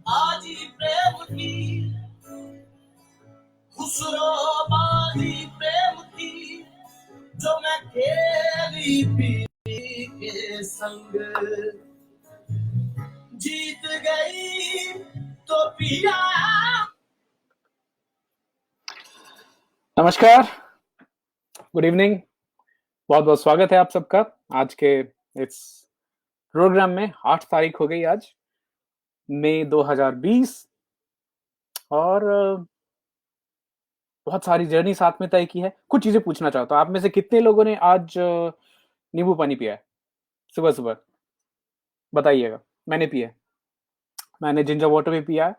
आजी प्रेम की खुसरोबाजी प्रेम की जो मैं खेली पी के संग जीत गई तो पिया। नमस्कार, गुड इवनिंग, बहुत बहुत स्वागत है आप सबका आज के इस प्रोग्राम में। 8 तारीख हो गई आज, मई 2020, और बहुत सारी जर्नी साथ में तय की है। कुछ चीजें पूछना चाहता हूँ, आप में से कितने लोगों ने आज नींबू पानी पिया है सुबह सुबह? बताइएगा। मैंने पिया है, मैंने जिंजर वाटर भी पिया है,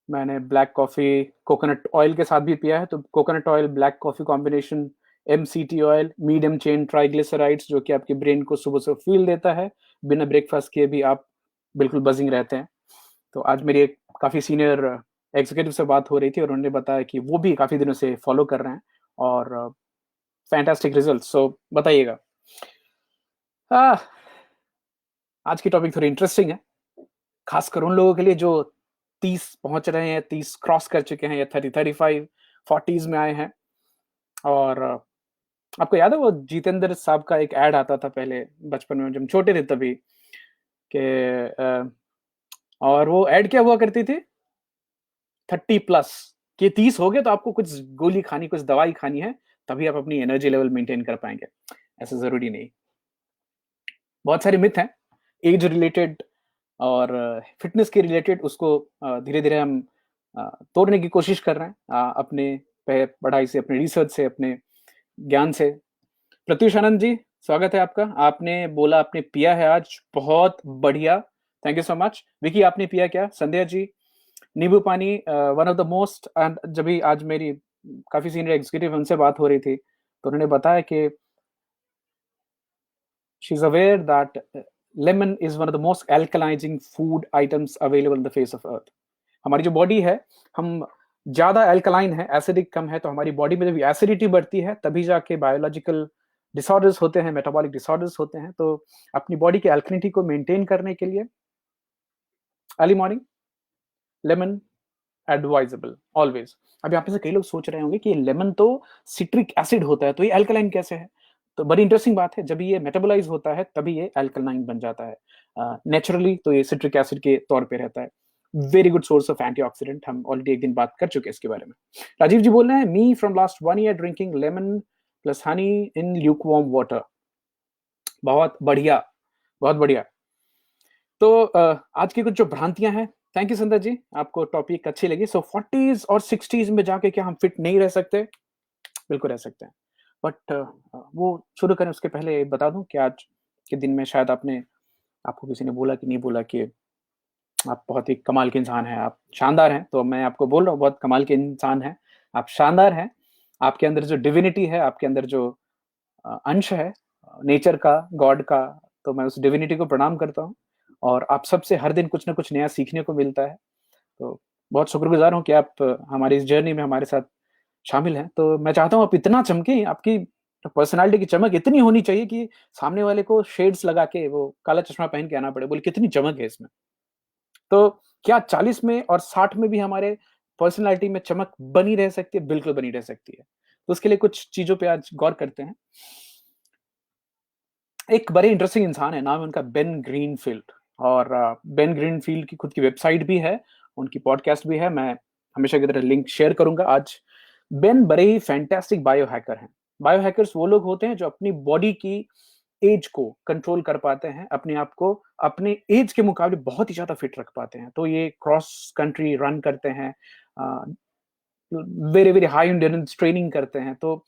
मैंने ब्लैक कॉफी कोकोनट ऑयल के साथ भी पिया है। तो coconut oil black coffee combination, MCT oil, medium chain triglycerides, जो कि आपके ब्रेन को सुबह सुबह फील देता है। बिना ब्रेकफास्ट किए भी आप बिल्कुल बजिंग रहते हैं। तो आज मेरी एक काफ़ी सीनियर एग्जीक्यूटिव से बात हो रही थी और उन्होंने बताया कि वो भी काफ़ी दिनों से फॉलो कर रहे हैं और फैंटास्टिक रिजल्ट। सो बताइएगा। आज की टॉपिक थोड़ी इंटरेस्टिंग है, खासकर उन लोगों के लिए जो 30 पहुंच रहे हैं, 30 क्रॉस कर चुके हैं, या 30, 35, 40s में आए हैं। और आपको याद है वो जितेंद्र साहब का एक ऐड आता था पहले बचपन में, जब हम छोटे थे तभी, के और वो ऐड क्या हुआ करती थी, 30+ कि 30 हो गए तो आपको कुछ गोली खानी, कुछ दवाई खानी है, तभी आप अपनी एनर्जी लेवल मेंटेन कर पाएंगे। ऐसा जरूरी नहीं। बहुत सारे मिथ हैं एज रिलेटेड और फिटनेस के रिलेटेड, उसको धीरे धीरे हम तोड़ने की कोशिश कर रहे हैं, अपने पढ़ाई से, अपने रिसर्च से, अपने ज्ञान से। प्रत्युष आनंद जी, स्वागत है आपका। आपने बोला आपने पिया है आज, बहुत बढ़िया, thank you so much. Vicky, आपने पिया क्या? संध्या जी, नींबू पानी वन ऑफ द मोस्ट। जब भी आज मेरी काफी सीनियर एग्जीक्यूटिव, उनसे बात हो रही थी तो उन्होंने बताया कि she is aware that lemon is one of the most alkalising food items available in the face of earth. हमारी जो बॉडी है, हम ज्यादा एल्कलाइन है, एसिडिक कम है, तो हमारी बॉडी में जब एसिडिटी बढ़ती है तभी जाके बायोलॉजिकल डिसऑर्डर्स होते हैं, मेटाबॉलिक डिसऑर्डर्स होते हैं। तो अपनी बॉडी की एल्कलिनिटी को मेंटेन करने के लिए early morning lemon advisable always. अब यहाँ पे से कई लोग सोच रहे होंगे कि लेमन तो सिट्रिक एसिड होता है, तो ये अल्कलाइन कैसे है? तो बड़ी इंटरेस्टिंग बात है, जब ये मेटाबोलाइज होता है तभी ये अल्कलाइन बन जाता है। नेचुरली तो ये सिट्रिक एसिड के तौर पे रहता है। Very good source of antioxidant, हम ऑलरेडी एक दिन बात कर चुके हैं इसके बारे में। राजीव जी बोल रहे हैं, me from last 1 year drinking lemon plus Honey in lukewarm water. बहुत बढ़िया, बहुत बढ़िया। तो आज की कुछ जो भ्रांतियां हैं, थैंक यू सुंदर जी, आपको टॉपिक अच्छी लगी। सो 40s और 60s में जाके क्या हम फिट नहीं रह सकते? बिल्कुल रह सकते हैं, बट वो शुरू करें उसके पहले बता दूं कि आज के दिन में शायद आपको किसी ने बोला कि नहीं बोला कि आप बहुत ही कमाल के इंसान हैं, आप शानदार हैं। तो मैं आपको बोल रहा हूँ, बहुत कमाल के इंसान हैं, आप शानदार हैं। आपके अंदर जो डिविनिटी है, आपके अंदर जो अंश है नेचर का, गॉड का, तो मैं उस डिविनिटी को प्रणाम करता हूँ। और आप सबसे हर दिन कुछ ना कुछ नया सीखने को मिलता है। तो बहुत शुक्रगुजार हूँ कि आप हमारी इस जर्नी में हमारे साथ शामिल हैं। तो मैं चाहता हूँ आप इतना चमके, आपकी पर्सनालिटी की चमक इतनी होनी चाहिए कि सामने वाले को शेड्स लगा के, वो काला चश्मा पहन के आना पड़े, बोले कितनी चमक है इसमें। तो क्या 40 में और 60 में भी हमारे पर्सनालिटी में चमक बनी रह सकती है? बिल्कुल बनी रह सकती है। तो उसके लिए कुछ चीजों पे आज गौर करते हैं। एक बड़े इंटरेस्टिंग इंसान है, नाम है उनका बेन ग्रीनफील्ड। और बेन ग्रीनफील्ड की खुद की वेबसाइट भी है, उनकी पॉडकास्ट भी है, मैं हमेशा की तरह लिंक शेयर करूंगा आज। बेन बड़े ही फैंटास्टिक बायो हैकर हैं। बायो हैकर्स वो लोग होते हैं जो अपनी बॉडी की एज को कंट्रोल कर पाते हैं, अपने आप को अपने एज के मुकाबले बहुत ही ज्यादा फिट रख पाते हैं। तो ये क्रॉस कंट्री रन करते हैं, very very high endurance training करते हैं। तो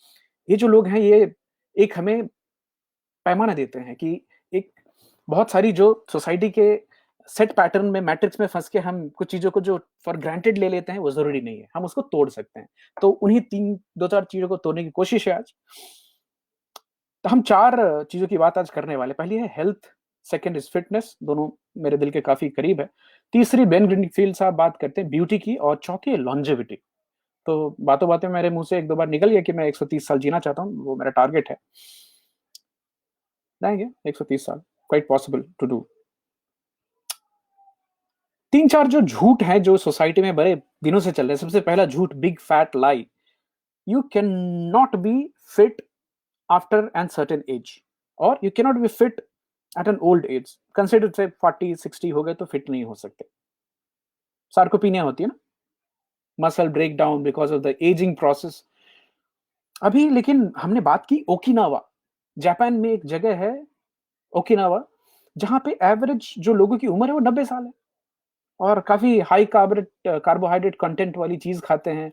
ये जो लोग हैं, ये एक हमें पैमाना देते हैं कि एक बहुत सारी जो सोसाइटी के सेट पैटर्न में, मैट्रिक्स में फंस के हम कुछ चीजों को जो फॉर ग्रांटेड ले लेते हैं, वो जरूरी नहीं है, हम उसको तोड़ सकते हैं। तो उन्हीं 3 2 4 चीजों को तोड़ने की कोशिश है आज। तो हम 4 चीजों की बात आज करने वाले। पहली है हेल्थ, सेकंड इज फिटनेस, दोनों मेरे दिल के काफी करीब है। तीसरी बेन ग्रीनफील्ड साहब बात करते हैं ब्यूटी की, और चौथी है लॉन्जेविटी। तो बातों बातों में मेरे मुंह से 1 2 बार निकल गया कि मैं 130 साल जीना चाहता हूँ, वो मेरा टारगेट है। रहेंगे 130 साल, क्वाइट पॉसिबल टू डू। तीन चार जो झूठ हैं जो सोसाइटी में बड़े दिनों से चल रहे हैं। सबसे पहला झूठ, big fat lie, you can not be fit after an certain age, और you can not be fit at an old age. Consider say 40-60 हो गए तो फिट नहीं हो सकते। सार्कोपीनिया होती है ना, muscle break down because of the ageing process. अभी लेकिन हमने बात की ओकिनावा, जापान में एक जगह है ओकिनावा, जहां पे एवरेज जो लोगों की उम्र है वो 90 साल है, और काफी हाई कार्बोहाइड्रेट कंटेंट वाली चीज खाते हैं,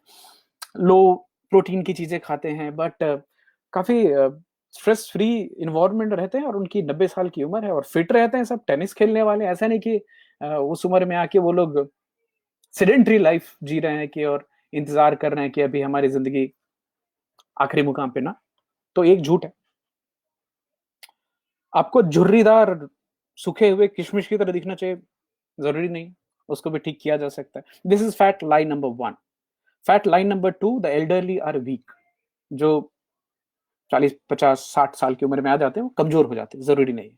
लो प्रोटीन की चीजें खाते हैं, बट काफी स्ट्रेस फ्री इन्वायरमेंट रहते हैं, और उनकी 90 साल की उम्र है और फिट रहते हैं सब। टेनिस खेलने वाले, ऐसा नहीं कि उस उम्र में आके वो लोग सेडेंटरी लाइफ जी रहे हैं कि, और इंतजार कर रहे हैं कि अभी हमारी जिंदगी आखिरी मुकाम पे ना। तो एक झूठ है, आपको झुर्रीदार सूखे हुए किशमिश की तरह दिखना चाहिए, जरूरी नहीं, उसको भी ठीक किया जा सकता है। This is fat lie number 1। Fat lie number 2, the elderly are weak. जो 40-50-60 साल की उम्र में आ जाते हैं वो कमजोर हो जाते हैं, जरूरी नहीं है।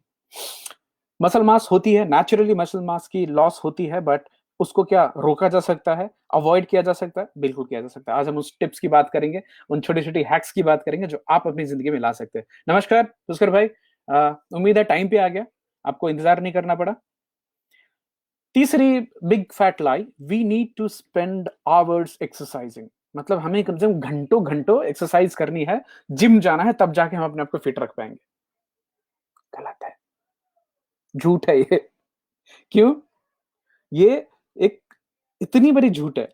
मसल मास होती है, नेचुरली मसल मास की लॉस होती है, बट उसको क्या रोका जा सकता है, अवॉइड किया जा सकता है? बिल्कुल किया जा सकता है। आज हम उस टिप्स की बात करेंगे, उन छोटी छोटी हैक्स की बात करेंगे जो आप अपनी जिंदगी में ला सकते हैं। नमस्कार पुष्कर भाई, उम्मीद है टाइम पे आ गया, आपको इंतजार नहीं करना पड़ा। तीसरी big fat lie, we need to spend hours exercising. मतलब हमें कम से कम घंटों घंटों एक्सरसाइज करनी है, जिम जाना है, तब जाके हम अपने आप को फिट रख पाएंगे। गलत है, झूठ है ये। क्यों? ये एक इतनी बड़ी झूठ है।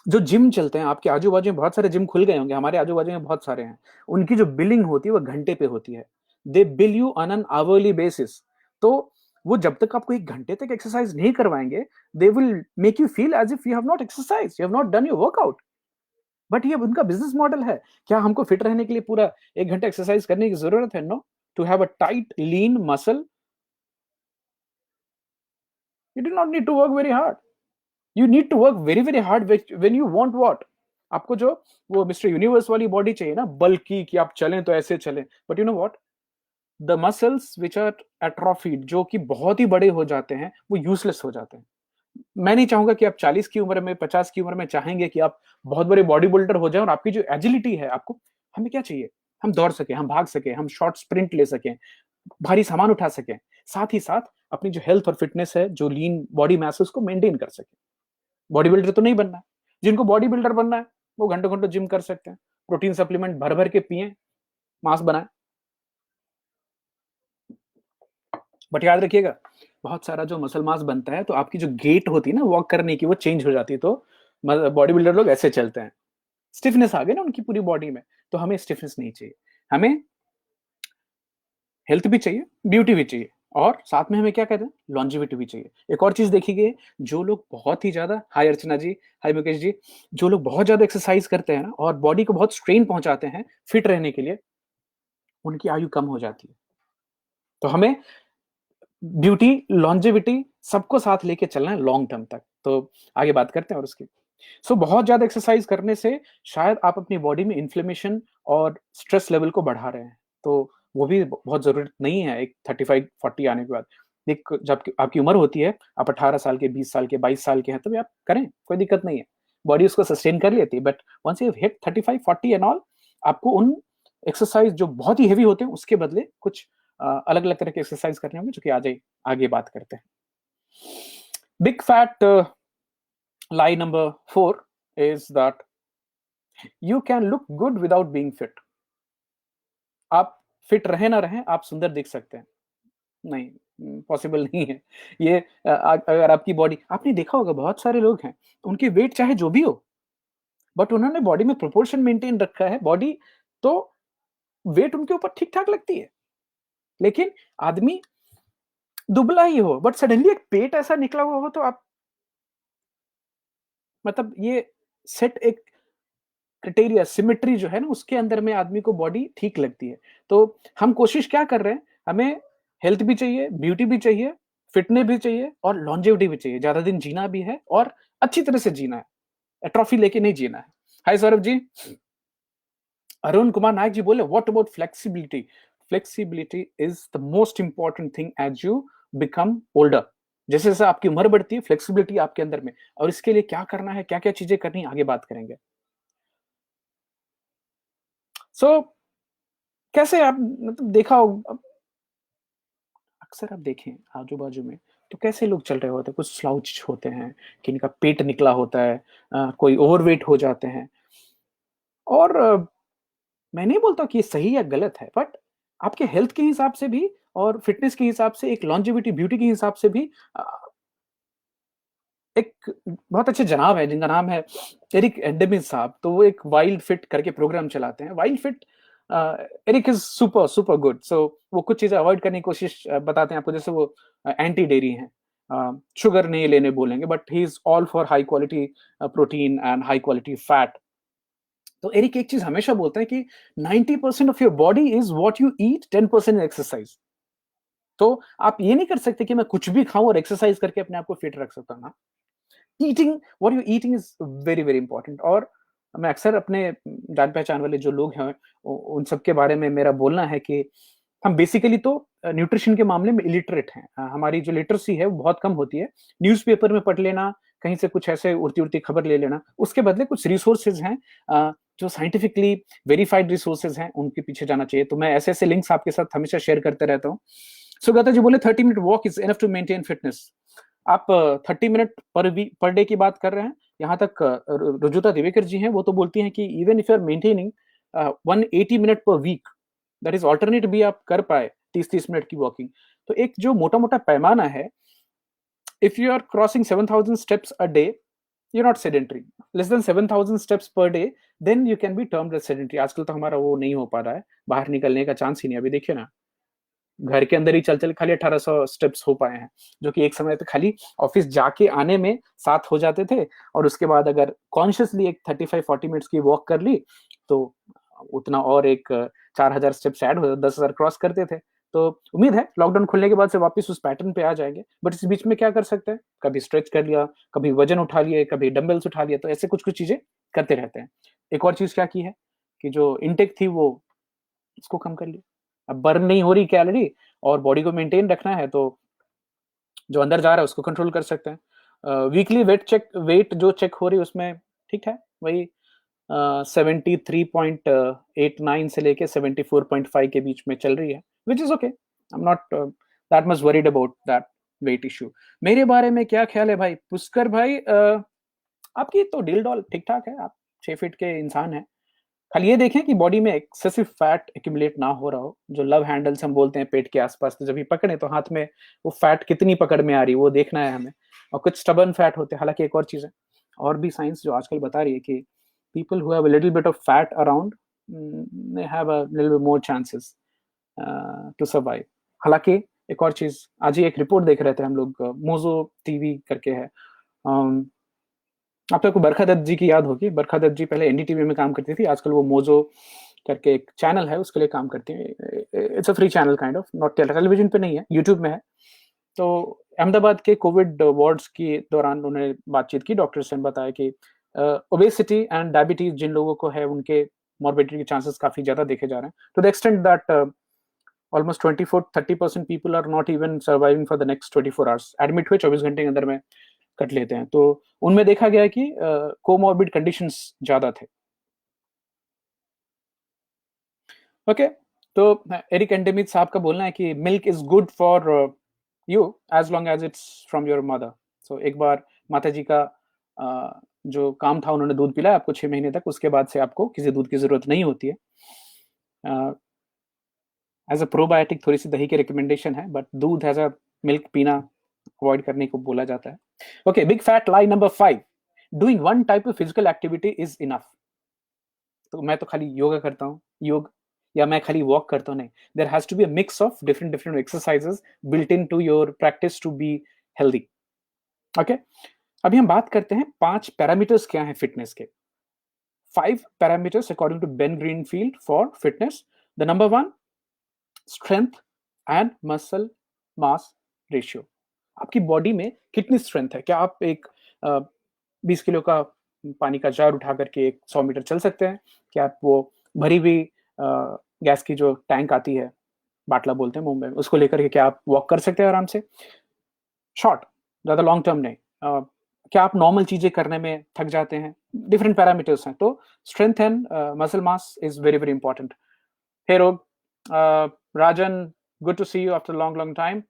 जो जिम चलते हैं, आपके आजू बाजू में बहुत सारे जिम खुल गए होंगे, हमारे आजू बाजू में बहुत सारे हैं, उनकी जो बिलिंग होती है वो घंटे पे होती है। They bill you on an hourly basis. तो वो जब तक आपको 1 घंटे तक एक्सरसाइज नहीं करवाएंगे, they will make you feel as if you have not exercise, you have not done your workout. But ये उनका बिजनेस मॉडल है। क्या हमको फिट रहने के लिए पूरा 1 घंटा एक्सरसाइज करने की जरूरत है? No. To have a tight lean muscle, you do not need to work very hard. You need to work very very hard when you want what. आपको जो वो मिस्टर यूनिवर्स वाली बॉडी चाहिए ना, बल्कि कि आप चलें तो ऐसे चलें, but you know what, the muscles which are atrophied, जो कि बहुत ही बड़े हो जाते हैं, वो यूजलेस हो जाते हैं। मैं नहीं चाहूंगा कि आप 40 की उम्र में, 50 की उम्र में चाहेंगे कि आप बहुत बड़े बॉडी बिल्डर हो जाए, और आपकी जो एजिलिटी है, आपको, हमें क्या चाहिए, हम दौड़ सके, हम भाग सके, हम शॉर्ट स्प्रिंट ले सकें, भारी सामान उठा सकें, साथ ही साथ अपनी जो हेल्थ और फिटनेस है, जो लीन बॉडी मैस है, उसको मेंटेन कर सके। बॉडी बिल्डर तो नहीं बनना है। जिनको बॉडी बिल्डर बनना है वो घंटों घंटों जिम कर सकते हैं, प्रोटीन सप्लीमेंट भर भर के पिए, मांस बनाए। बट याद रखिएगा, बहुत सारा जो मसल मास बनता है तो आपकी जो गेट होती है ना वॉक करने की, वो चेंज हो जाती है। तो बॉडी बिल्डर लोग ऐसे चलते हैं, स्टिफनेस आ गई ना उनकी पूरी बॉडी में। तो हमें स्टिफनेस नहीं चाहिए, हमें हेल्थ भी चाहिए, ब्यूटी भी चाहिए, और साथ में हमें क्या कहते हैं, लॉन्जिविटी भी चाहिए। एक और चीज देखिए, जो लोग बहुत ही ज्यादा, हाय अर्चना जी, हाय मुकेश जी, जो लोग बहुत ज्यादा एक्सरसाइज करते हैं ना और बॉडी को बहुत स्ट्रेन पहुंचाते हैं फिट रहने के लिए, उनकी आयु कम हो जाती है। तो हमें ब्यूटी, लॉन्जिविटी सबको साथ लेके चलना है लॉन्ग टर्म तक। तो आगे बात करते हैं और उसकी। बहुत ज्यादा एक्सरसाइज करने से शायद आप अपनी बॉडी में इन्फ्लेमेशन और स्ट्रेस लेवल को बढ़ा रहे हैं, तो वो भी बहुत जरूरत नहीं है एक 35-40 आने के बाद। एक जब आपकी उम्र होती है, आप 18 साल के, 20 साल के, 22 साल के हैं, तो भी आप करें, कोई दिक्कत नहीं है, बॉडी उसको सस्टेन कर लेती है। But once you hit 35-40 and all, आपको उन एक्सरसाइज जो बहुत ही हेवी होते हैं उसके बदले कुछ अलग अलग तरह के एक्सरसाइज करने होंगे, जो कि आज आगे बात करते हैं। Big fat lie number 4 is that you can look good without being fit. आप फिट रहे ना रहे, आप सुंदर दिख सकते हैं। नहीं, पॉसिबल नहीं है ये। अगर आपकी बॉडी, आपने देखा होगा बहुत सारे लोग हैं, उनकी वेट चाहे जो भी हो, बट उन्होंने बॉडी में प्रोपोर्शन मेंटेन रखा है, बॉडी तो वेट उनके ऊपर ठीक ठाक लगती है। लेकिन आदमी दुबला ही हो, बट सडनली एक पेट ऐसा निकला हुआ हो, तो आप, मतलब ये सेट एक क्राइटेरिया, सिमेट्री जो है ना, उसके अंदर में आदमी को बॉडी ठीक लगती है। तो हम कोशिश क्या कर रहे हैं, हमें हेल्थ भी चाहिए, ब्यूटी भी चाहिए, फिटनेस भी चाहिए, और लॉन्जेविटी भी चाहिए। ज्यादा दिन जीना भी है और अच्छी तरह से जीना है, ट्रॉफी लेके नहीं जीना है। हाय सौरभ जी। अरुण कुमार नायक जी बोले, what about flexibility? Flexibility is the most important thing as you become older. जैसे जैसे आपकी उम्र बढ़ती है, फ्लेक्सिबिलिटी आपके अंदर में, और इसके लिए क्या करना है, क्या क्या चीजें करनी है, आगे बात करेंगे। सो कैसे आप मतलब देखा हो, अक्सर आप देखें आजू-बाजू में, तो कैसे लोग चल रहे होते हैं, कुछ स्लाउच होते हैं, किन्हीं का पेट निकला होता है, कोई ओवरवेट हो जाते हैं। और मैं नहीं बोलता कि ये सही या गलत है, बट आपके हेल्थ के हिसाब से भी और फिटनेस के हिसाब से, एक लॉन्जेविटी ब्यूटी के हिसाब से भी अ, एक बहुत अच्छे जनाब हैं जिनका नाम है एरिक एंडेमिस साहब, तो वो एक वाइल्ड फिट करके प्रोग्राम चलाते हैं। WildFit Eric is super super good. So वो कुछ चीज़ें अवॉइड करने की कोशिश बताते हैं आपको, जैसे वो एंटी डेयरी हैं। शुगर नहीं लेने बोलेंगे, but he is all for high quality protein and high quality fat. तो एरिक एक चीज़ हमेशा बोलते हैं कि 90% of your body is what you eat, 10% exercise. तो आप ये नहीं कर सकते कि मैं कुछ भी खाऊँ और एक्सरसाइज करके अपने आप को फिट रख सकता हूँ ना। Eating, what you eating is very very important. और मैं अक्सर अपने जान पहचान वाले जो लोग हैं उन सब के बारे में मेरा बोलना है कि हम बेसिकली तो न्यूट्रिशन के मामले में इलिटरेट हैं। हमारी जो लिटरेसी है वो बहुत कम होती है। न्यूज़पेपर में पढ़ लेना, कहीं से कुछ ऐसे उड़ती-उड़ती खबर ले लेना, उसके बदले कुछ रिसोर्सेज़ हैं जो साइंटिफिकली वेरिफाइड रिसोर्सेज़ हैं, उनके पीछे जाना चाहिए। तो मैं ऐसे-ऐसे लिंक्स आपके साथ हमेशा शेयर करते रहता हूँ। सुगता जी बोले 30 minute walk is enough to maintain fitness. आप 30 मिनट पर डे की बात कर रहे हैं। यहाँ तक रुजुता दिवेकर जी हैं, वो तो बोलती हैं कि even if you are maintaining 180 minute per week, that is alternate भी आप कर पाए 30-30 मिनट की वॉकिंग। तो एक जो मोटा-मोटा पैमाना है, if you are crossing 7000 steps a day, you are not sedentary. Less than 7000 steps per day, then you can be termed as sedentary. आजकल तो हमारा वो नहीं हो पा रहा है, बाहर निकलने का चांस ही नहीं है। अभी देखिए ना, घर के अंदर ही चल-चल खाली 1800 स्टेप्स हो पाए हैं, जो कि एक समय पे खाली ऑफ़िस जाके आने में 7 हो जाते थे, और उसके बाद अगर कॉन्शियसली एक 35-40 मिनट्स की वॉक कर ली, तो उतना और एक 4000 स्टेप्स ऐड हो 10,000 क्रॉस करते थे। तो उम्मीद है लॉकडाउन खुलने के बाद से वापस उस पैटर्न पे आ जाएँगे, बट इस बीच में क्या कर सकते हैं? कभी स्ट्रेच कर लिया, कभी वज़न उठा लिए, कभी डंबल्स उठा लिए, तो ऐसे कुछ-कुछ चीज़ें करते रहते हैं। एक और चीज़ क्या की है कि जो इनटेक थी वो इसको कम कर लिया। अब बर्न नहीं हो रही कैलोरी और बॉडी को मेंटेन रखना है, तो जो अंदर जा रहा है उसको कंट्रोल कर सकते हैं। वीकली वेट जो चेक हो रही है उसमें ठीक है, वही 73.89 से लेके 74.5 के बीच में चल रही है, which is okay. I am not that much worried about that weight issue. मेरे बारे में क्या ख्याल है भाई? पुष्कर भाई, आपकी तो डील-डॉल ठीक-ठाक है, आप 6 फीट के इंसान हैं। खाली ये देखें कि बॉडी में एक्सेसिव फैट एक्यूमुलेट ना हो रहा हो। जो लव हैंडल्स हम बोलते हैं पेट के आसपास, तो जब भी पकड़े तो हाथ में वो फैट कितनी पकड़ में आ रही है, वो देखना है हमें। और कुछ स्टबर्न फैट होते हैं। हालाँकि एक और चीज़ है, और भी साइंस जो आजकल बता रही है कि people who have a little bit of fat around they have a little bit more chances to survive. हालाँकि एक और चीज़, आज ही एक रिपोर्ट देख रहे थे हम लोग, मोज़ो टीवी करके है। अम आपको बरखा दत्त जी की याद होगी। बरखा दत्त जी पहले एनडीटीवी में काम करती थी, आजकल वो मोज़ो करके एक चैनल है, उसके लिए काम करती हैं। It's a free channel kind of, not television पे नहीं है, यूट्यूब में है। तो अहमदाबाद के कोविड वार्ड्स के दौरान उन्होंने बातचीत की, डॉक्टर से बताया कि ओबेसिटी एंड डायबिटीज़ जिन लोगों को है, उनके मॉर्बिडिटी के चांसेस काफ़ी ज़्यादा देखे जा रहे हैं। To the extent that almost 24-30% people are not even surviving for the next 24 hours. Admit हुए 24 घंटे के अंदर में कट लेते हैं। तो उनमें देखा गया है कि कोमॉर्बिड कंडीशंस ज़्यादा थे। ओके, तो एरिक एंडेमिथ साहब का बोलना है कि milk is good for you as long as it's from your mother. So एक बार माताजी का जो काम था, उन्होंने दूध पिलाया आपको 6 महीने तक, उसके बाद से आपको किसी दूध की ज़रूरत नहीं होती है। अ, एज़ अ प्रोबायोटिक थोड़ी-सी दही की रिकमेंडेशन है, बट दूध एज़ अ मिल्क पीना अवॉइड करने को बोला जाता है। Okay, big fat lie number 5, doing one type of physical activity is enough. तो मैं तो खाली योगा करता हूँ, योग, या मैं खाली वॉक करता हूँ, नहीं। There has to be a mix of different different exercises built into your practice to be healthy. Okay? अभी हम बात करते हैं 5 पैरामीटर्स क्या हैं फिटनेस के। 5 parameters according to Ben Greenfield for fitness. The number 1, strength and muscle mass ratio. आपकी body में कितनी स्ट्रेंथ है? क्या आप एक 20 किलो का पानी का जार उठा करके 100 मीटर चल सकते हैं? क्या आप वो भरी हुई गैस की जो टैंक आती है, बाटला बोलते हैं मुंबई में, उसको लेकर के क्या आप वॉक कर सकते हैं आराम से? शॉर्ट, ज्यादा लॉन्ग टर्म नहीं। क्या आप नॉर्मल चीजें करने में थक जाते हैं? डिफरेंट पैरामीटर्स हैं। तो strength and muscle mass is very very important. Hey रोग, Rajan, good to see you after a long long time,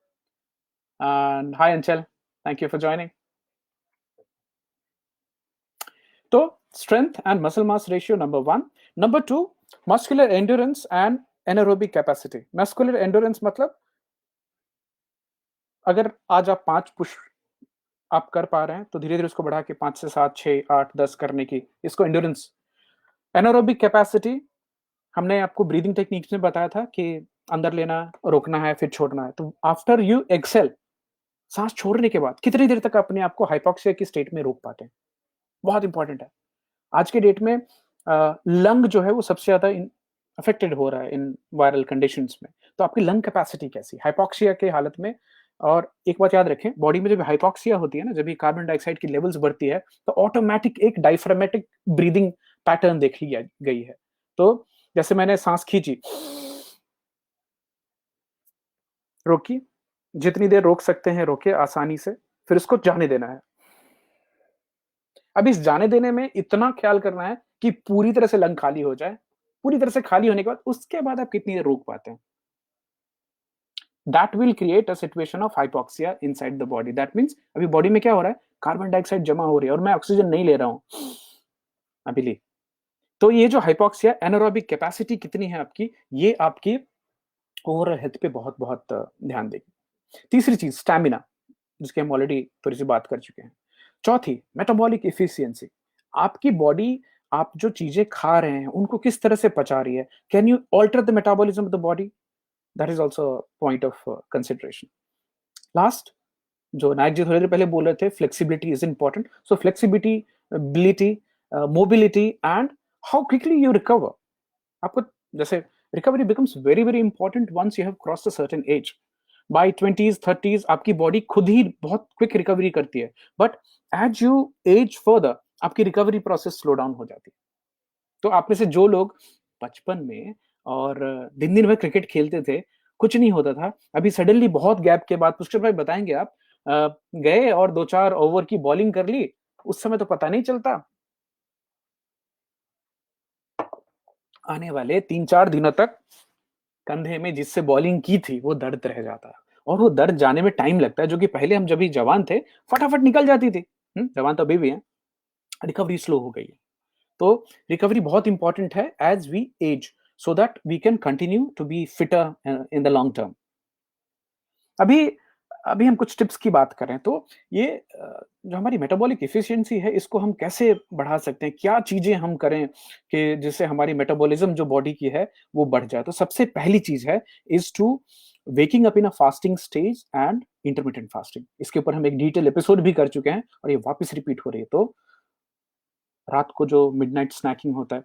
and hi Anchal, thank you for joining. तो strength and muscle mass ratio number 1. Number 2, muscular endurance and anaerobic capacity. Muscular endurance मतलब अगर आज आप 5 push आप कर पा रहे हैं तो धीरे धीरे उसको बढ़ा के 5 से 7, 6, 8, 10 करने की, इसको एंड्योरेंस। एनारोबिक कैपेसिटी हमने आपको ब्रीदिंग टेक्निक्स में बताया था कि अंदर लेना, रोकना है, फिर छोड़ना है। तो आफ्टर यू एक्सेल, सांस छोड़ने के बाद कितनी देर तक अपने आप को हाइपोक्सिया की स्टेट में रोक पाते हैं, बहुत इंपॉर्टेंट है। आज के डेट में लंग जो है वो सबसे ज्यादा अफेक्टेड हो रहा है इन वायरल कंडीशंस में। तो आपकी लंग कैपेसिटी कैसी हाइपोक्सिया के हालत में। और एक बात याद रखें, बॉडी में जब हाइपोक्सिया होती है ना, जब भी कार्बन डाइऑक्साइड की लेवल्स बढ़ती है तो ऑटोमेटिक एक डायफ्रामेटिक ब्रीदिंग पैटर्न देखी गई है। तो जैसे मैंने सांस खींची, रोकी, जितनी देर रोक सकते हैं रोके आसानी से, फिर उसको जाने देना है। अब इस जाने देने में इतना ख्याल करना है कि पूरी तरह से लंग खाली हो जाए। पूरी तरह से खाली होने के बाद उसके बाद आप कितनी देर रोक पाते हैं। That will create a situation of hypoxia inside the body. That means अभी बॉडी में क्या हो रहा है, कार्बन डाइऑक्साइड जमा हो रही है और मैं ऑक्सीजन नहीं ले रहा हूं अभी ली। तो ये जो हाइपोक्सिया, एनारोबिक कैपेसिटी कितनी है आपकी, ये आपकी ओवरऑल हेल्थ पे बहुत बहुत ध्यान देगी। तीसरी चीज स्टैमिना, जिसकी हम ऑलरेडी थोड़ी सी बात कर चुके हैं। चौथी मेटाबॉलिक इफिशियंसी, आपकी बॉडी आप जो चीजें खा रहे हैं उनको किस तरह से पचा रही है। Can you alter the metabolism of the body, that is also point of consideration. Last, जो नायक जी थोड़ी देर पहले बोल रहे थे, flexibility is important. So flexibility, ability, mobility and how quickly you recover. आपको जैसे recovery becomes very very important once you have crossed a certain age. By 20s 30s आपकी बॉडी खुद ही बहुत क्विक रिकवरी करती है, but as you age further आपकी recovery process slow down हो जाती है। तो आप में से जो लोग बचपन में और दिन दिन भर क्रिकेट खेलते थे, कुछ नहीं होता था, अभी सडनली बहुत गैप के बाद, पुष्कर भाई बताएंगे आप, गए और 2-4 ओवर की बॉलिंग कर ली, उस समय तो पता नहीं चलता, आने वाले 3-4 दिनों तक कंधे में जिससे बॉलिंग की थी वो दर्द रह जाता है, और वो दर्द जाने में टाइम लगता है, जो कि पहले हम जब भी जवान थे फटाफट निकल जाती थी। जवान तो अभी भी है, रिकवरी स्लो हो गई है। तो रिकवरी बहुत इंपॉर्टेंट है as we age, so that we can continue to be fitter in the long term. अभी अभी हम कुछ टिप्स की बात करें तो ये जो हमारी मेटाबॉलिक एफिशिएंसी है इसको हम कैसे बढ़ा सकते हैं, क्या चीजें हम करें कि जिससे हमारी मेटाबॉलिज्म जो बॉडी की है वो बढ़ जाए। तो सबसे पहली चीज है is to waking up in a fasting stage and intermittent fasting. इसके ऊपर हम एक डिटेल एपिसोड भी कर चुके हैं और ये वापस रिपीट हो रही है। तो रात को जो मिडनाइट स्नैकिंग होता है,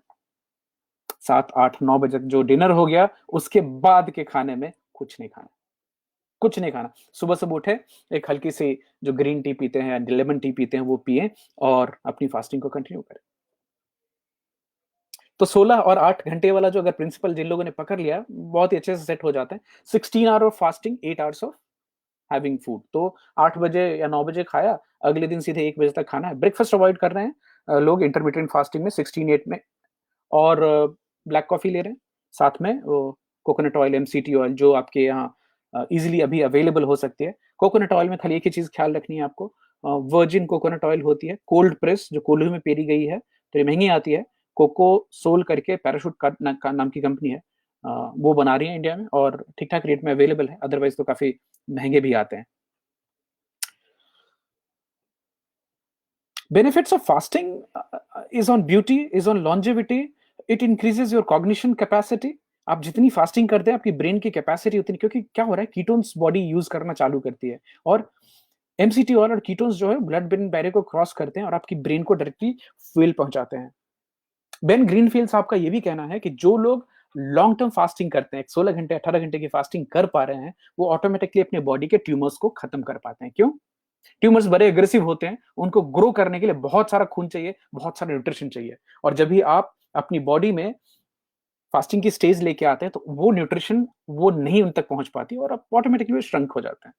7, 8, 9 बजे जो डिनर हो गया, उसके बाद के खाने में कुछ नहीं खाना, कुछ नहीं खाना। सुबह सुबह उठे, एक हल्की सी जो ग्रीन टी पीते हैं, लेमन टी पीते हैं, वो पिए और अपनी फास्टिंग को कंटिन्यू करें। तो 16 और 8 घंटे वाला जो अगर प्रिंसिपल जिन लोगों ने पकड़ लिया, बहुत ही अच्छे से सेट हो जाते हैं। 16 hour of fasting, 8 hours of having food. तो 8 बजे या 9 बजे खाया, अगले दिन सीधे 1 बजे तक खाना है। ब्रेकफास्ट अवॉइड कर रहे हैं लोग इंटरमीडिएट फास्टिंग में 16-8 में, और ब्लैक कॉफी ले रहे हैं, साथ में वो कोकोनट ऑयल, एमसीटी ऑयल जो आपके यहाँ इजीली अभी अवेलेबल हो सकती है। कोकोनट ऑयल में खाली एक ही चीज ख्याल रखनी है आपको, वर्जिन कोकोनट ऑयल होती है, कोल्ड प्रेस, जो कोल्हू में पेरी गई है, तो ये महंगी आती है। कोको सोल करके पैराशूट का नाम की कंपनी है, वो बना रही है इंडिया में और ठीक ठाक रेट में अवेलेबल है, अदरवाइज तो काफी महंगे भी आते हैं। Benefits of fasting is on beauty, is on longevity. It increases your cognition capacity. आप जितनी फास्टिंग करते हैं आपकी ब्रेन की कैपेसिटी उतनी, क्योंकि क्या हो रहा है, कीटोन्स बॉडी यूज करना चालू करती है, और एमसीटी ऑयल और कीटोन्स जो है ब्लड ब्रेन बैरियर को क्रॉस करते हैं और आपकी ब्रेन को डायरेक्टली फ्यूल पहुंचाते हैं। बेन ग्रीनफील्ड साहब का ये भी कहना है कि जो लोग लॉन्ग टर्म फास्टिंग करते हैं, 16 घंटे 18 घंटे की फास्टिंग कर पा रहे हैं, वो ऑटोमेटिकली अपने बॉडी के ट्यूमर्स को खत्म कर पाते हैं। क्यों? ट्यूमर्स बड़े एग्रेसिव होते हैं, उनको ग्रो करने के लिए बहुत सारा खून चाहिए, बहुत सारा न्यूट्रिशन चाहिए, और जब भी आप अपनी बॉडी में फास्टिंग की स्टेज लेके आते हैं तो वो न्यूट्रिशन वो नहीं उन तक पहुंच पाती और आप ऑटोमेटिकली श्रंक हो जाते हैं।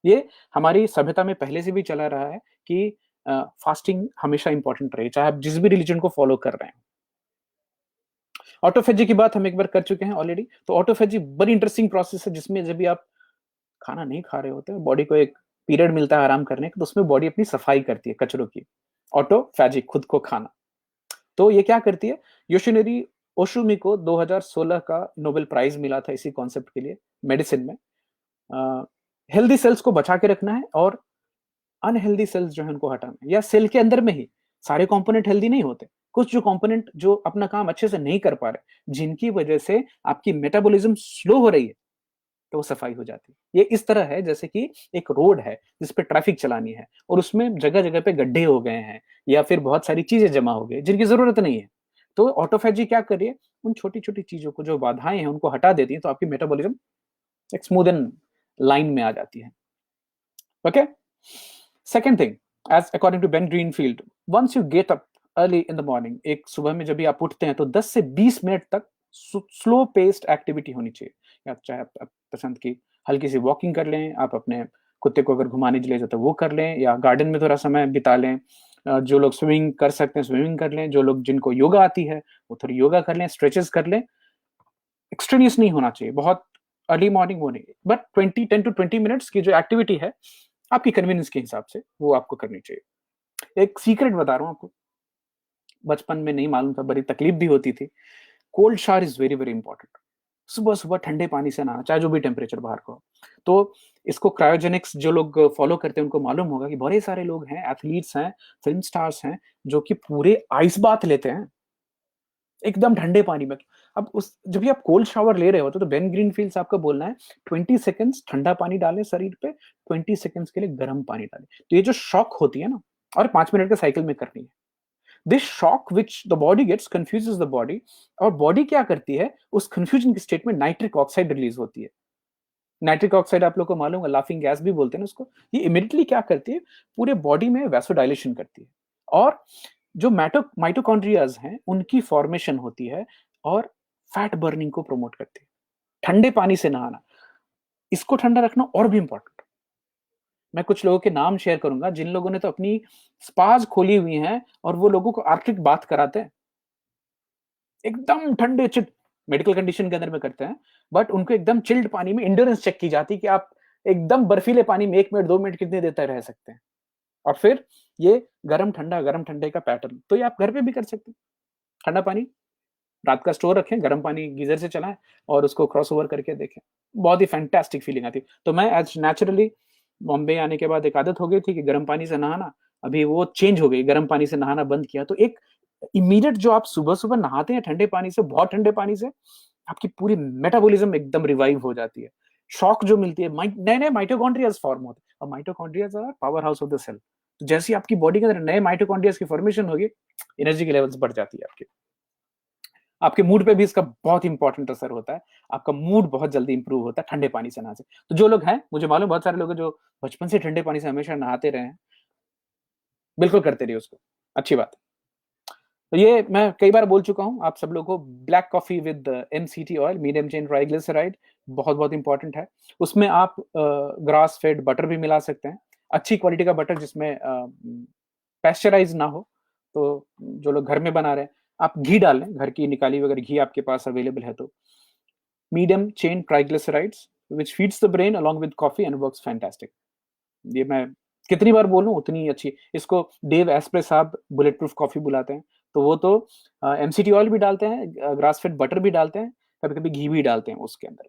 ये हमारी सभ्यता में पहले से भी चला रहा है कि फास्टिंग हमेशा इंपॉर्टेंट रहे, चाहे आप जिस भी रिलीजन को फॉलो कर रहे हैं। ऑटोफेजी की बात हम एक बार कर चुके हैं ऑलरेडी। तो ऑटोफेजी बड़ी इंटरेस्टिंग प्रोसेस है, जिसमें जब भी आप खाना नहीं खा रहे होते, बॉडी को एक पीरियड मिलता है आराम करने का, तो उसमें बॉडी अपनी सफाई करती है कचरों की। ऑटोफेजी, खुद को खाना। तो ये क्या करती है, योशिनोरी ओशुमी को 2016 का नोबेल प्राइज मिला था इसी कॉन्सेप्ट के लिए, मेडिसिन में। हेल्दी सेल्स को बचा के रखना है और अनहेल्दी सेल्स जो है उनको हटाना है, या सेल के अंदर में ही सारे कंपोनेंट हेल्दी नहीं होते, कुछ जो कंपोनेंट जो अपना काम अच्छे से नहीं कर पा रहे, जिनकी वजह से आपकी मेटाबॉलिज्म स्लो हो रही है, तो वो सफाई हो जाती है। ये इस तरह है जैसे कि एक रोड है जिस पे ट्रैफिक चलानी है और उसमें जगह जगह पे गड्ढे हो गए हैं या फिर बहुत सारी चीजें जमा हो गई जिनकी जरूरत नहीं है। तो ऑटोफेजी क्या कर रही है, उन छोटी छोटी चीजों को, जो बाधाएं हैं, उनको हटा देती है, तो आपकी मेटाबॉलिज्म एक स्मूथ एंड लाइन में आ जाती है। Okay, second thing, as according to Ben Greenfield, once you get up early in the morning, एक सुबह में जब भी आप उठते हैं तो 10 से 20 मिनट तक स्लो पेस्ड एक्टिविटी होनी चाहिए। या चाहे आप पसंद की हल्की सी वॉकिंग कर लें, आप अपने कुत्ते को अगर घुमाने ले जाते हैं वो कर लें, या गार्डन में थोड़ा समय बिता लें। जो लोग स्विमिंग कर सकते हैं स्विमिंग कर लें, जो लोग जिनको योगा आती है वो थोड़ी योगा कर लें, स्ट्रेचेस कर लें। एक्सट्रीनियस नहीं होना चाहिए, बहुत अर्ली मॉर्निंग वो नहीं, बट 10 to 20 मिनट्स की जो एक्टिविटी है आपकी कन्वीनियंस के हिसाब से वो आपको करनी चाहिए। एक सीक्रेट बता रहा हूँ आपको, बचपन में नहीं मालूम था, बड़ी तकलीफ भी होती थी। Cold shower is very very important. सुबह सुबह ठंडे पानी से नहाना, चाहे जो भी टेम्परेचर बाहर का हो। तो इसको क्रायोजेनिक्स जो लोग फॉलो करते हैं उनको मालूम होगा कि बड़े सारे लोग हैं, एथलीट्स हैं, फिल्म स्टार्स हैं, जो कि पूरे आइस बाथ लेते हैं एकदम ठंडे पानी में। अब उस जब भी आप कोल्ड शावर ले रहे होते तो बेन ग्रीनफील्ड आपको बोलना है 20 सेकंड्स ठंडा पानी डालें शरीर पे, 20 सेकंड्स के लिए गर्म पानी डालें। तो ये जो शॉक होती है ना, और 5 मिनट के साइकिल में करनी है। This shock which the body gets confuses the body, और बॉडी क्या करती है, उस कंफ्यूजन के स्टेट में नाइट्रिक ऑक्साइड रिलीज होती है। नाइट्रिक ऑक्साइड आप लोग को मालूम है, लाफिंग गैस भी बोलते हैं उसको। ये इमिडिएटली क्या करती है, पूरे बॉडी में वैसोडाइलेशन करती है, और जो माइटोकॉन्ड्रियाज हैं उनकी फॉर्मेशन होती है, और फैट बर्निंग को प्रमोट करती है। ठंडे पानी से नहाना, इसको ठंडा रखना और भी इंपॉर्टेंट। मैं कुछ लोगों के नाम शेयर करूंगा जिन लोगों ने तो अपनी स्पाज खोली हुई हैं और वो लोगों को आर्कटिक बात कराते हैं, एकदम ठंडे चिट, मेडिकल कंडीशन के अंदर में करते हैं, बट उनको एकदम चिल्ड पानी में इंड्योरेंस चेक की जाती है कि आप एकदम बर्फीले पानी में 1 मिनट 2 मिनट कितनी देर तक रह सकते हैं। और फिर ये गरम ठंडे का पैटर्न, तो ये आप घर पे भी कर सकते हैं। ठंडा पानी रात का स्टोर रखें, गर्म पानी गीजर से चलाएं और उसको क्रॉस ओवर करके देखें, बहुत ही फैंटास्टिक फीलिंग आती है। तो मैं एज नेचुरली बॉम्बे आने के बाद एक आदत हो गई थी कि गर्म पानी से नहाना, अभी वो चेंज हो गई, गर्म पानी से नहाना बंद किया। तो एक इमीडिएट जो आप सुबह सुबह नहाते हैं ठंडे पानी से, बहुत ठंडे पानी से, आपकी पूरी मेटाबॉलिज्म एकदम रिवाइव हो जाती है। शॉक जो मिलती है, नए नए माइटोकॉन्ड्रियाज फॉर्म होते हैं, और mitochondrias are powerhouse of the cell. तो जैसे आपकी बॉडी के अंदर नए माइटोकॉन्ड्रियाज की फॉर्मेशन होगी, एनर्जी के लेवल्स बढ़ जाती है आपकी। आपके मूड पे भी इसका बहुत इंपॉर्टेंट असर होता है, आपका मूड बहुत जल्दी इंप्रूव होता है ठंडे पानी से नहाने से। तो जो लोग हैं, मुझे मालूम बहुत सारे लोग हैं जो बचपन से ठंडे पानी से हमेशा नहाते रहे हैं, बिल्कुल करते रहिए उसको, अच्छी बात है। तो ये मैं कई बार बोल चुका हूँ आप सब लोगों को, black coffee with MCT oil, medium chain triglyceride, बहुत बहुत इंपॉर्टेंट है। उसमें आप ग्रास फेड बटर भी मिला सकते हैं, अच्छी क्वालिटी का बटर जिसमें पैस्चराइज ना हो। तो जो लोग घर में बना रहे हैं, आप घी डाल लें, घर की निकाली हुई अगर घी आपके पास अवेलेबल है तो। Medium chain triglycerides which feeds the brain along with coffee and works fantastic. ये मैं कितनी बार बोलूं उतनी अच्छी। इसको डेव एस्प्रे साहब बुलेट प्रूफ कॉफी बुलाते हैं। तो वो तो MCT ऑयल भी डालते हैं, ग्रास फेड बटर भी डालते हैं, कभी कभी घी भी डालते हैं उसके अंदर।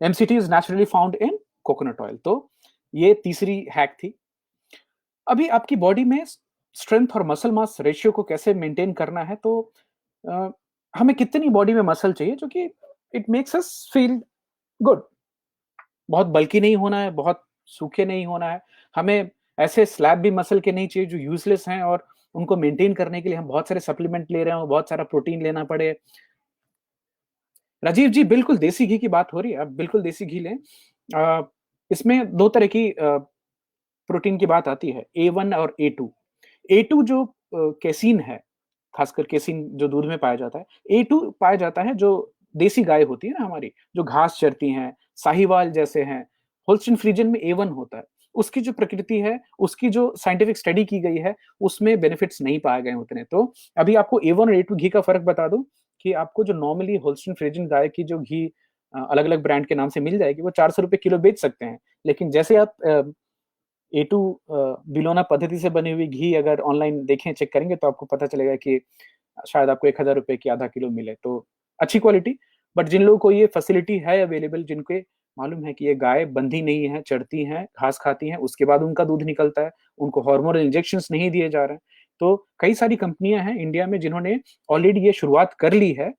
MCT is naturally found in coconut oil. तो ये तीसरी हैक थी। अभी आपकी बॉडी में स्ट्रेंथ और मसल मास रेशियो को कैसे मेंटेन करना है, तो हमें कितनी बॉडी में मसल चाहिए जो कि it makes us feel good. बहुत बल्कि नहीं होना है, बहुत सूखे नहीं होना है। हमें ऐसे स्लैब भी मसल के नहीं चाहिए जो यूजलेस हैं और उनको मेंटेन करने के लिए हम बहुत सारे सप्लीमेंट ले रहे हो, बहुत सारा प्रोटीन लेना पड़े। राजीव जी, बिल्कुल देसी घी की बात हो रही है, आप बिल्कुल देसी घी लें। इसमें 2 तरह की प्रोटीन की बात आती है, A1 और A2। A2 जो केसीन है, खासकर केसीन जो दूध में पाया जाता है। A2 पाया जाता है जो देसी गाय होती है ना हमारी, जो घास चरती हैं, साहिवाल जैसे हैं, होल्स्टीन फ्रीजियन में A1 होता है। उसकी जो प्रकृति है, उसकी जो साइंटिफिक स्टडी की गई है, उसमें बेनिफिट्स नहीं पाए गए उतने। तो अभी आपको A1 और A2 घी का फ़र्क बता दूँ कि आपको जो नॉर्मली होल्स्टीन फ्रीजियन गाय की जो घी अलग-अलग ब्रांड के नाम से मिल जाएगी, वो ₹400 किलो बेच सकते हैं। लेकिन जैसे आप A2 बिलोना पद्धति से बनी हुई घी अगर ऑनलाइन देखें, चेक करेंगे तो आपको पता चलेगा कि शायद आपको ₹1000 की आधा किलो मिले, तो अच्छी क्वालिटी। बट जिन लोगों को ये फैसिलिटी है अवेलेबल, जिनके मालूम है कि ये गाय बंधी नहीं है, चरती हैं, घास खाती हैं, उसके बाद उनका दूध निकलता है, उनको हार्मोनल इंजेक्शंस नहीं दिए जा रहे हैं। तो कई सारी कंपनियाँ हैं इंडिया में जिन्होंने ऑलरेडी ये शुरुआत कर ली है,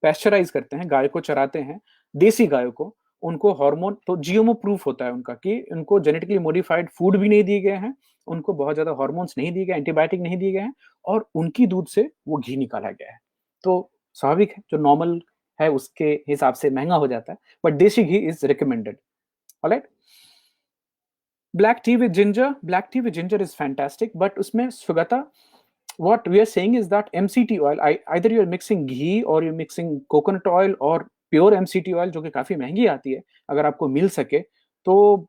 पैस्चराइज़ करते हैं, गाय को चराते हैं, देसी गायों को, उनको हार्मोन तो जीएमओ प्रूफ होता है उनका कि उनको जेनेटिकली मॉडिफाइड फूड भी नहीं दिए गए हैं, उनको बहुत ज़्यादा हार्मोन्स नहीं दिए गए, एंटीबायोटिक नहीं दिए गए हैं और उनकी दूध से वो घी निकाला गया है। तो स्वाभाविक है, जो नॉर्मल है उसके हिसाब से महँगा हो जाता है, but desi ghee is recommended, alright? Black tea with ginger is fantastic, but उसमें Sugata what we are saying is that MCT oil, either you're mixing ghee or you're mixing coconut oil or pure MCT oil जो कि काफ़ी महँगी आती है, अगर आपको मिल सके, तो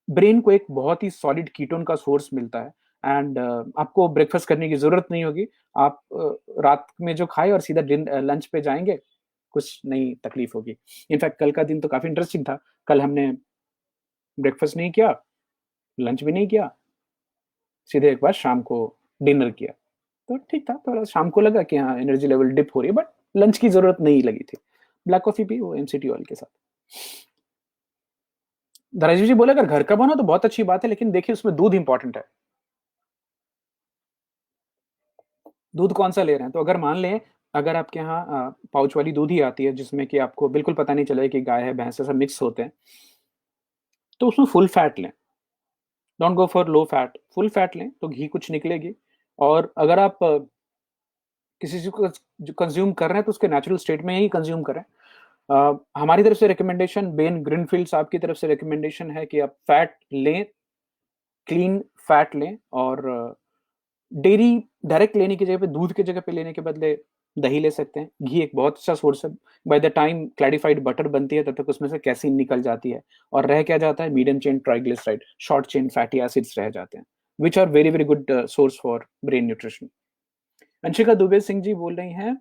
ब्रेन को एक बहुत ही सॉलिड कीटोन का सोर्स मिलता है एंड आपको ब्रेकफ़ास्ट करने की ज़रूरत नहीं होगी। आप रात में जो खाएँ और सीधा लंच पे जाएँगे, कुछ नहीं तकलीफ़ होगी। इनफैक्ट कल का दिन तो काफ़ी इंटरेस्टिंग था। कल हमने ब्रेकफ़ास्ट नहीं किया, लंच भी नहीं किया, सीधे एक बार शाम को डिनर किया। तो ठीक था, थोड़ा शाम को लगा कि हाँ, एनर्जी लेवल डिप हो रही है, बट लंच की ज़रूरत नहीं लगी थी। ब्लैक कॉफ़ी पी वो एमसीटी ऑयल के साथ। राजीव जी बोले अगर घर का बना तो बहुत अच्छी बात है, लेकिन देखिए उसमें दूध इम्पोर्टेंट है। दूध कौन-सा ले रहे हैं? तो अगर मान लें, अगर आपके यहाँ पाउच वाली दूध ही आती है जिसमें कि आपको बिल्कुल पता नहीं चलेगा कि गाय है, भैंस है, सब मिक्स होते हैं, तो उसमें फुल फैट लें। Don't go for low fat, full fat लें तो घी कुछ निकलेगी। और अगर आप किसी चीज़ को जो कंज़्यूम कर रहे हैं तो उसके नेचुरल स्टेट में ही कंज़्यूम करें। हमारी तरफ से रिकमेंडेशन, बेन ग्रीनफील्ड साहब की तरफ से रिकमेंडेशन है कि आप फैट लें, क्लीन फैट लें और डेयरी डायरेक्ट लेने की जगह पे, दूध की जगह पे लेने के बदले दही ले सकते हैं। घी एक बहुत अच्छा सोर्स है। By the time clarified butter बनती है तब तक उसमें से कैसीन निकल जाती है और रह क्या जाता है, medium chain triglyceride, short chain fatty acids रह जाते हैं, which are very very good source for brain nutrition. Anshika Dubey Singh ji बोल रही हैं,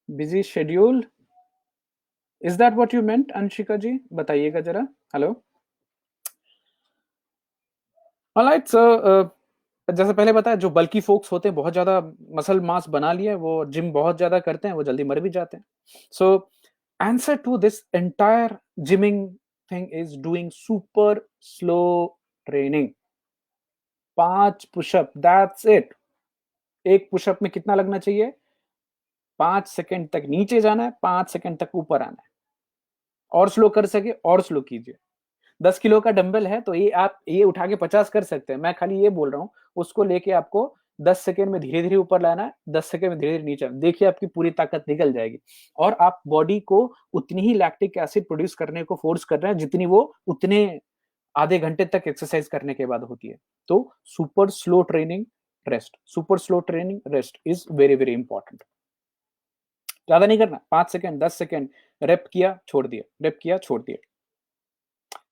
busy schedule, is that what you meant? Anshika ji बताइएगा जरा। Hello, alright sir. जैसे पहले बताया, जो बल्की फोक्स होते हैं, बहुत ज्यादा मसल मास बना लिए, वो जिम बहुत ज्यादा करते हैं, वो जल्दी मर भी जाते हैं। So answer to this entire gyming thing is doing super slow training. 5 pushup, that's it. एक पुशअप में कितना लगना चाहिए? 5 सेकंड तक नीचे जाना है, 5 सेकंड तक ऊपर आना है। और स्लो कर सके और स्लो कीजिए। 10 किलो का डंबल है तो ये आप ये उठा के 50 कर सकते हैं। मैं खाली ये बोल रहा हूँ, उसको लेके आपको 10 सेकेंड में धीरे धीरे ऊपर लाना है, 10 सेकेंड में धीरे धीरे नीचे। देखिए आपकी पूरी ताकत निकल जाएगी और आप बॉडी को उतनी ही लैक्टिक एसिड प्रोड्यूस करने को फोर्स कर रहे हैं जितनी वो उतने आधे घंटे तक एक्सरसाइज करने के बाद होती है। तो super slow training, rest, super slow training, rest is very very important. ज्यादा नहीं करना, 5 सेकेंड, 10 सेकेंड, रेप किया छोड़ दिया, रेप किया छोड़ दिया।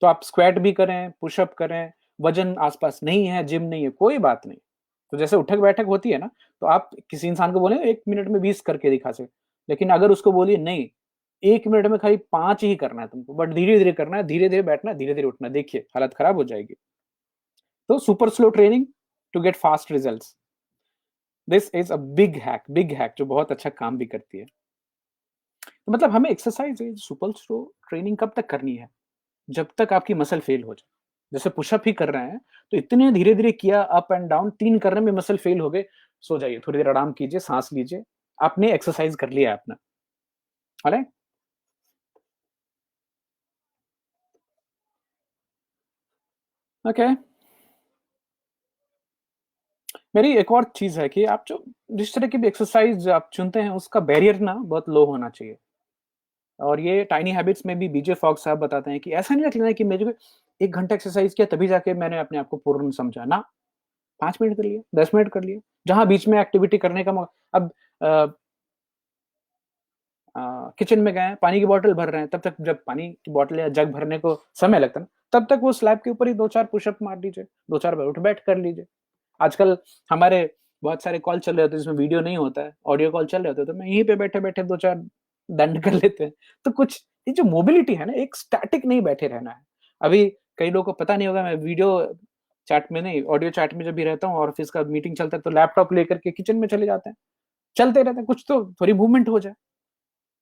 तो आप स्क्वाट भी करें, पुशअप करें, वजन आसपास नहीं है, जिम नहीं है, कोई बात नहीं। तो जैसे उठक बैठक होती है ना, तो आप किसी इंसान को बोले 1 मिनट में 20 करके दिखा से, लेकिन अगर उसको बोलिए नहीं, 1 मिनट में खाली 5 ही करना है तुमको, बट धीरे धीरे करना है, धीरे धीरे बैठना है, धीरे धीरे उठना, देखिए हालत खराब हो जाएगी। तो super slow training to get fast result, this is a big hack जो बहुत अच्छा काम भी करती है। तो मतलब हमें एक्सरसाइज सुपर स्लो ट्रेनिंग कब तक करनी है? जब तक आपकी मसल फेल हो जाए। जैसे पुशअप ही कर रहे हैं, तो इतने धीरे-धीरे किया, अप एंड डाउन 3 करने में मसल फेल हो गए, सो जाइए, थोड़ी देर आराम कीजिए, साँस लीजिए, आपने एक्सरसाइज कर लिया है अपना, ऑलराइट? ओके। मेरी एक और चीज़ है कि आप जो जिस तरह की भी एक्सरसाइज आप चुनते हैं, उसका बैरियर ना बहुत लो होना चाहिए। और ये टाइनी हैबिट्स में भी बीजे फॉग साहब बताते हैं कि ऐसा नहीं रख लेना है कि मेरे को 1 घंटा एक्सरसाइज किया तभी जाके मैंने अपने आप को पूर्ण समझा, ना। 5 मिनट कर लिए, 10 मिनट कर लिए, जहाँ बीच में एक्टिविटी करने का अब अ किचन में गए, पानी की बॉटल भर रहे हैं, तब तक जब पानी की बॉटल या जग भरने को समय लगता है ना, तब तक वो स्लैब के ऊपर ही 2-4 पुशअप मार लीजिए, 2-4 बार उठ-बैठ कर लीजिए। आजकल हमारे बहुत सारे कॉल चल रहे होते हैं जिसमें वीडियो नहीं होता है, ऑडियो कॉल चल रहे होते हैं, तो मैं यहीं पे बैठे-बैठे 2-4 दंड कर लेते हैं। तो कुछ ये जो मोबिलिटी है ना, एक स्टैटिक नहीं बैठे रहना है। अभी कई लोगों को पता नहीं होगा, मैं वीडियो चैट में नहीं, ऑडियो चैट में जब भी रहता हूँ और ऑफिस का मीटिंग चलता है, तो लैपटॉप लेकर के किचन में चले जाते हैं। चलते रहते हैं, कुछ तो थोड़ी मूवमेंट हो जाए।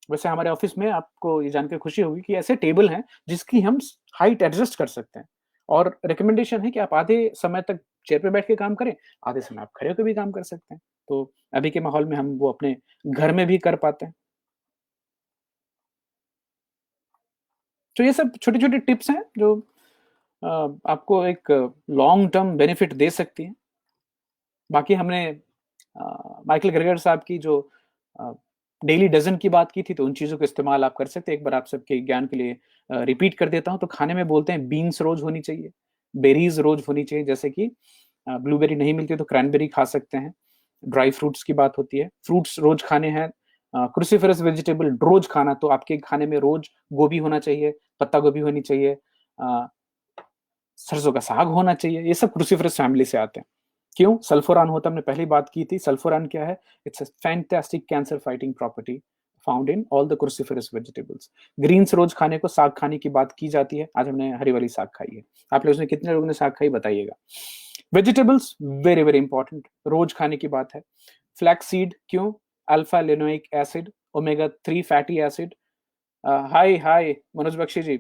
वैसे हमारे ऑफिस में आपको ये जानकर खुशी होगी कि ऐसे टेबल हैं जिसकी हम हाइट एडजस्ट कर सकते हैं, और रिकमेंडेशन है कि आप आधे समय तक चेयर पे बैठ के काम करें, आधे समय आप खड़े होकर भी काम कर सकते हैं। तो अभी के माहौल में हम वो अपने घर में भी कर पाते हैं। तो ये सब छोटी-छोटी टिप्स हैं जो अ, आपको एक लॉन्ग टर्म बेनिफिट दे सकती हैं। बाकी हमने माइकल ग्रेगर साहब की जो अ, डेली डज़न की बात की थी, तो उन चीज़ों का इस्तेमाल आप कर सकते हैं। एक बार आप सबके ज्ञान के लिए रिपीट कर देता हूँ, तो खाने में बोलते हैं बीन्स रोज़ होनी चाहिए, बेरीज़ रोज़ होनी चाहिए, जैसे कि ब्लूबेरी नहीं मिलती तो क्रैनबेरी खा सकते हैं। ड्राई फ्रूट्स की बात होती है, फ्रूट्स रोज़ खाने हैं। क्रूसिफरस वेजिटेबल रोज़ खाना, तो आपके खाने में रोज़ गोभी होना चाहिए, पत्ता गोभी होनी चाहिए, अ, सरसों का साग होना चाहिए, ये सब क्रूसिफरस फैमिली से आते हैं। क्यों? सल्फोरान होता है, हमने पहली बात की थी, सल्फोरान क्या है? It's a fantastic cancer fighting property found in all the cruciferous vegetables. Greens रोज़ खाने को, साग खाने की बात की जाती है, आज हमने हरी वाली साग खाई है। आप लोग में से कितने लोगों ने साग खाई बताइएगा? वेजिटेबल्स वेरी, वेरी इंपॉर्टेंट, रोज़ खाने की बात है। फ्लैक्स सीड क्यों? Alpha linoleic acid, omega 3 fatty acid. Hi Manoj Bakshi ji,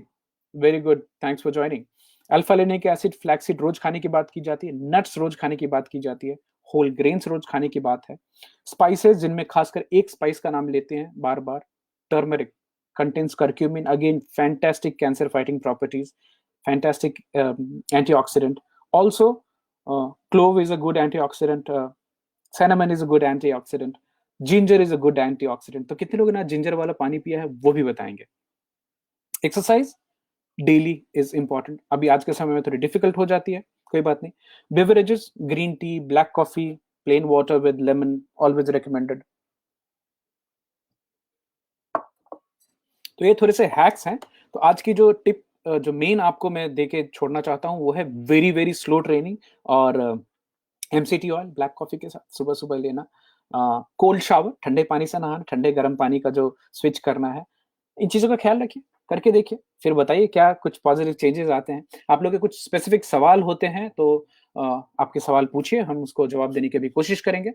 very good, thanks for joining. Alpha linoleic acid, flaxseed रोज खाने की बात की जाती है, नट्स रोज खाने की बात की जाती है, होल ग्रेन्स रोज खाने की बात है। स्पाइसेस जिनमें खासकर एक स्पाइस का नाम लेते हैं बार बार, turmeric contains curcumin, again fantastic cancer fighting properties, fantastic antioxidant. Also clove is a good antioxidant, cinnamon is a good antioxidant, ginger is a good antioxidant। तो कितने लोगों ने जिंजर वाला पानी पिया है वो भी बताएंगे। एक्सरसाइज डेली इज इंपॉर्टेंट, अभी आज के समय में थोड़ी डिफिकल्ट हो जाती है, कोई बात नहीं। Beverages, green tea, black coffee, plain water with lemon, always recommended. तो ये थोड़े से हैक्स हैं। तो आज की जो टिप, जो मेन आपको मैं देके छोड़ना चाहता हूँ, वो है वेरी वेरी स्लो ट्रेनिंग, और एमसीटी ऑयल ब्लैक कॉफी के साथ सुबह सुबह लेना, कोल्ड शावर, ठंडे पानी से नहाना, ठंडे गर्म पानी का जो स्विच करना है, इन चीज़ों का ख्याल रखिए, करके देखिए, फिर बताइए क्या कुछ पॉजिटिव चेंजेस आते हैं। आप लोग के कुछ स्पेसिफिक सवाल होते हैं तो आपके सवाल पूछिए, हम उसको जवाब देने की भी कोशिश करेंगे।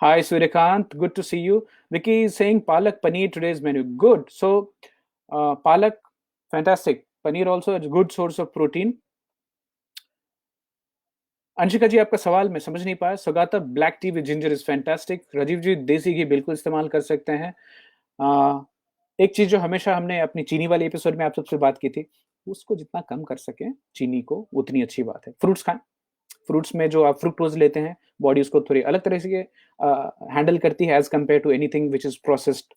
Hi Suryakant, good to see you. Vicky is saying palak paneer today's menu. Good. So palak, fantastic. Paneer also a good source of protein. Anshika जी, आपका सवाल मैं समझ नहीं पाया। Sugata, black tea with ginger is fantastic. Rajiv ji, desi ghee बिल्कुल इस्तेमाल कर सकते हैं। एक चीज जो हमेशा हमने अपनी चीनी वाले एपिसोड में आप सबसे बात की थी, उसको जितना कम कर सके चीनी को, उतनी अच्छी बात है। फ्रूट्स खाएं, फ्रूट्स में जो आप फ्रुक्टोज लेते हैं, बॉडी उसको थोड़ी अलग तरह से हैंडल करती है as compared to anything which is processed.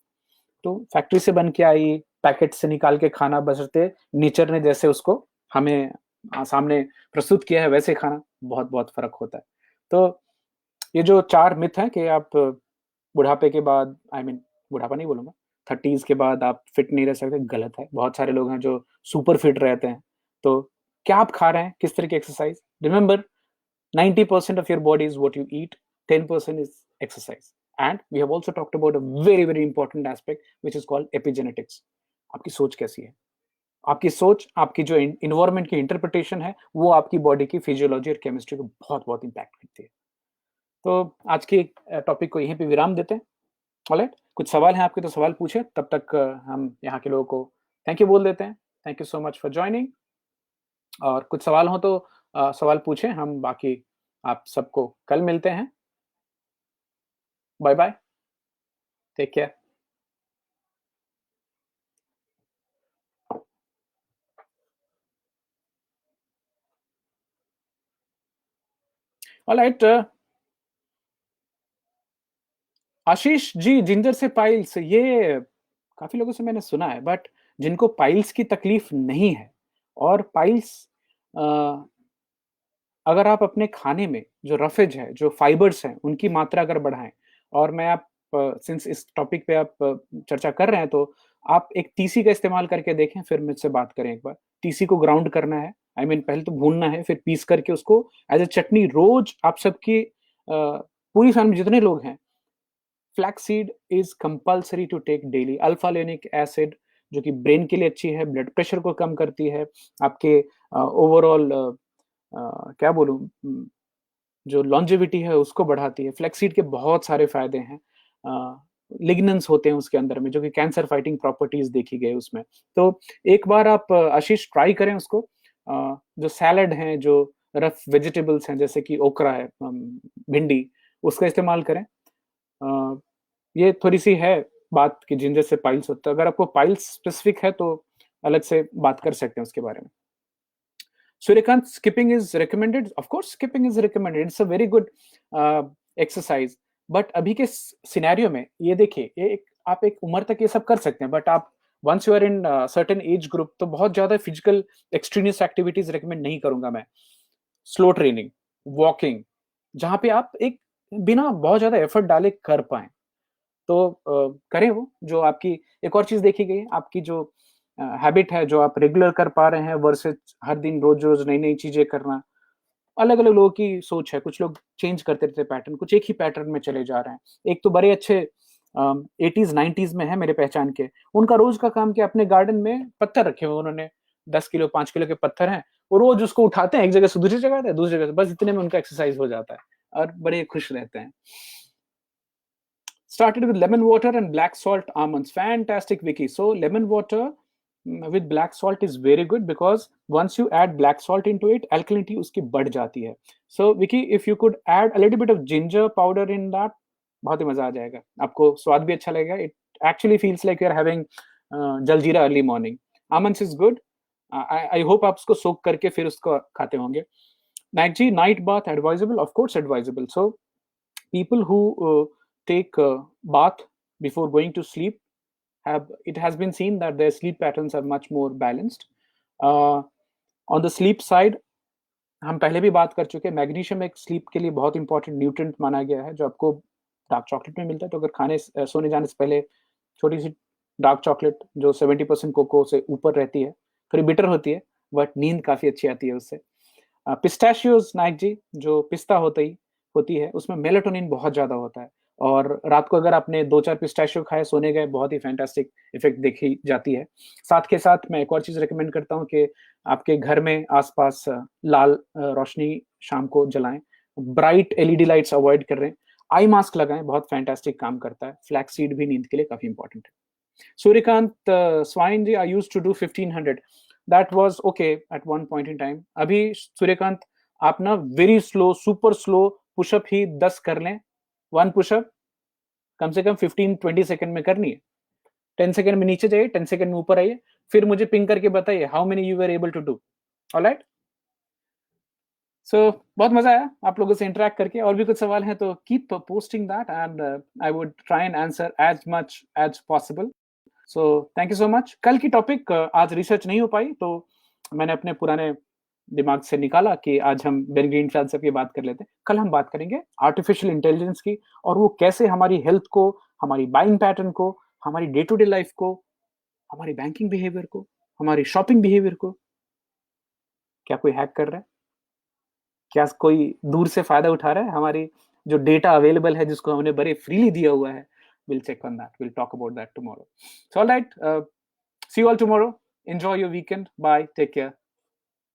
तो फैक्ट्री से बन के आई, पैकेट से निकाल के खाना, बशर्ते नेचर ने जैसे उसको हमें सामने प्रस्तुत किया है वैसे खाना, बहुत बहुत फर्क होता है। तो ये जो 4 मिथ हैं कि आप बुढ़ापे के बाद, आई मीन बुढ़ापा नहीं बोलूंगा, 30s के बाद आप फिट नहीं रह सकते, गलत है। बहुत सारे लोग हैं जो सुपर फिट रहते हैं। तो क्या आप खा रहे हैं, किस तरह की exercise, remember 90% of your body is what you eat, 10% is exercise. And we have also talked about a very, very important aspect, which is called epigenetics. आपकी सोच कैसी है, आपकी सोच, आपकी जो इन्वायरमेंट की इंटरप्रिटेशन है, वो आपकी बॉडी की फिजियोलॉजी और केमिस्ट्री को बहुत बहुत इंपैक्ट करती है। तो आज की टॉपिक को यहीं पे विराम देते हैं। ऑलराइट, कुछ सवाल हैं आपके तो सवाल पूछे, तब तक हम यहाँ के लोगों को थैंक यू बोल देते हैं। Thank you so much for joining. और कुछ सवाल हो तो सवाल पूछें, हम बाकी आप सबको कल मिलते हैं। Bye bye, take care. Alright, Ashish ji, ginger से पाइल्स, ये काफी लोगों से मैंने सुना है, बट जिनको पाइल्स की तकलीफ नहीं है, और पाइल्स, अगर आप अपने खाने में जो रफेज है, जो फाइबर्स हैं, उनकी मात्रा अगर बढ़ाएं, और मैं आप सिंस इस टॉपिक पे आप चर्चा कर रहे हैं, तो आप एक टीसी का इस्तेमाल करके देखें, फिर मुझसे बात करें एक बार। टीसी को ग्राउंड करना है, आई मीन पहले तो भूनना है, फिर पीस करके उसको एज ए चटनी रोज आप सबकी पूरी फैमिली जितने लोग हैं, flaxseed is compulsory to take daily. Alpha linolenic acid जो कि ब्रेन के लिए अच्छी है, ब्लड प्रेशर को कम करती है, आपके ओवरऑल क्या बोलूं, जो लॉन्जेविटी है उसको बढ़ाती है। फ्लैक्सीड के बहुत सारे फायदे हैं, लिग्नेंस होते हैं उसके अंदर में, जो कि कैंसर फाइटिंग प्रॉपर्टीज देखी गई उसमें। तो एक बार आप आशीष ट्राई करें उसको। जो सैलड हैं, जो रफ वेजिटेबल्स हैं, जैसे कि ओकरा है, भिंडी, उसका इस्तेमाल करें। ये थोड़ी सी है बात कि जिंजर से पाइल्स होता है। अगर आपको पाइल्स स्पेसिफिक है तो अलग से बात कर सकते हैं उसके बारे में। Surikant, skipping is recommended. Of course, skipping is recommended. It's a very good exercise. But अभी के सिनेरियो में ये देखिए, ये आप एक उम्र तक ये सब कर सकते हैं, बट आप once you are in certain age group तो बहुत ज्यादा फिजिकल एक्सट्रीनियस एक्टिविटीज रेकमेंड नहीं करूंगा मैं। स्लो ट्रेनिंग, वॉकिंग, जहां पे आप एक बिना बहुत ज्यादा एफर्ट डाले कर पाए, तो करें वो। जो आपकी एक और चीज देखी गई, आपकी जो हैबिट है, जो आप रेगुलर कर पा रहे हैं वर्सेस हर दिन रोज रोज नई नई चीजें करना, अलग अलग लोगों की सोच है। कुछ लोग चेंज करते रहते पैटर्न, कुछ एक ही पैटर्न में चले जा रहे हैं। एक तो बड़े अच्छे 80s 90s में है मेरे पहचान के, उनका रोज का काम क्या, अपने गार्डन में पत्थर रखे हुए उन्होंने, 10 किलो 5 किलो के पत्थर हैं, वो रोज उसको उठाते हैं, एक जगह से दूसरी जगह आते हैं, दूसरी जगह से, बस इतने में उनका एक्सरसाइज हो जाता है और बड़े खुश रहते हैं। Started with lemon water and black salt almonds. Fantastic, Vicky. So lemon water with black salt is very good because once you add black salt into it, alkalinity uski बढ़ जाती है. So Vicky, if you could add a little bit of ginger powder in that, बहुत ही मजा आ जाएगा, आपको स्वाद भी अच्छा लगेगा. It actually feels like you're having jaljeera early morning. Almonds is good. I hope आप उसको सोक करके फिर उसको खाते होंगे. Night bath advisable? Of course advisable. So people who take bath before going to sleep it has been seen that their sleep patterns are much more balanced. On the sleep side, हम पहले भी बात कर चुके हैं, magnesium एक sleep के लिए बहुत इंपॉर्टेंट न्यूट्रिएंट माना गया है, जो आपको डार्क चॉकलेट में मिलता है। तो अगर सोने जाने से पहले छोटी सी डार्क चॉकलेट जो 70% कोको से ऊपर रहती है, थोड़ी बिटर होती है, बट नींद काफी अच्छी आती है उससे। पिस्ताशियोज, नाइक जी, जो पिस्ता होती है उसमें मेलाटोनिन बहुत ज्यादा होता है, और रात को अगर आपने 2-4 पिस्ताशियो खाए, सोने गए, बहुत ही फैंटास्टिक इफेक्ट देखी जाती है। साथ के साथ मैं एक और चीज रेकमेंड करता हूँ कि आपके घर में आसपास लाल रोशनी शाम को जलाएं, ब्राइट एलईडी लाइट्स अवॉइड कर रहे हैं, आई मास्क लगाएं, बहुत फैंटास्टिक काम करता है। फ्लैक्स सीड भी नींद के लिए काफी इंपॉर्टेंट है। Suryakant Swain ji, I used to do 1500, that was okay at one point in time. अभी सूर्यकांत आप ना very slow, super slow pushup ही 10 कर लें। 1 पुशअप कम से कम 15-20 सेकंड में करनी है। 10 सेकंड में नीचे जाइए, 10 सेकंड में ऊपर आइए, फिर मुझे पिंग करके बताइए how many you were able to do. Alright, so बहुत मजा आया आप लोगों से इंटरेक्ट करके। और भी कुछ सवाल हैं तो keep posting that and I would try and answer as much as possible. So thank you so much. कल की टॉपिक आज रिसर्च नहीं हो पाई, तो मैंने अपने पुराने दिमाग से निकाला कि आज हम बेन ग्रीनफेल्ड साहब की बात कर लेते हैं। कल हम बात करेंगे आर्टिफिशियल इंटेलिजेंस की, और वो कैसे हमारी हेल्थ को, हमारी बाइंग पैटर्न को, हमारी डे टू डे लाइफ को, हमारी बैंकिंग बिहेवियर को, हमारी शॉपिंग बिहेवियर को, क्या कोई हैक कर रहा है, क्या कोई दूर से फायदा उठा रहा है, हमारी जो डेटा अवेलेबल है जिसको हमने बड़े फ्रीली दिया हुआ है। We'll check on that. We'll talk about that tomorrow. So all right, see you all tomorrow. Enjoy your weekend. Bye. Take care.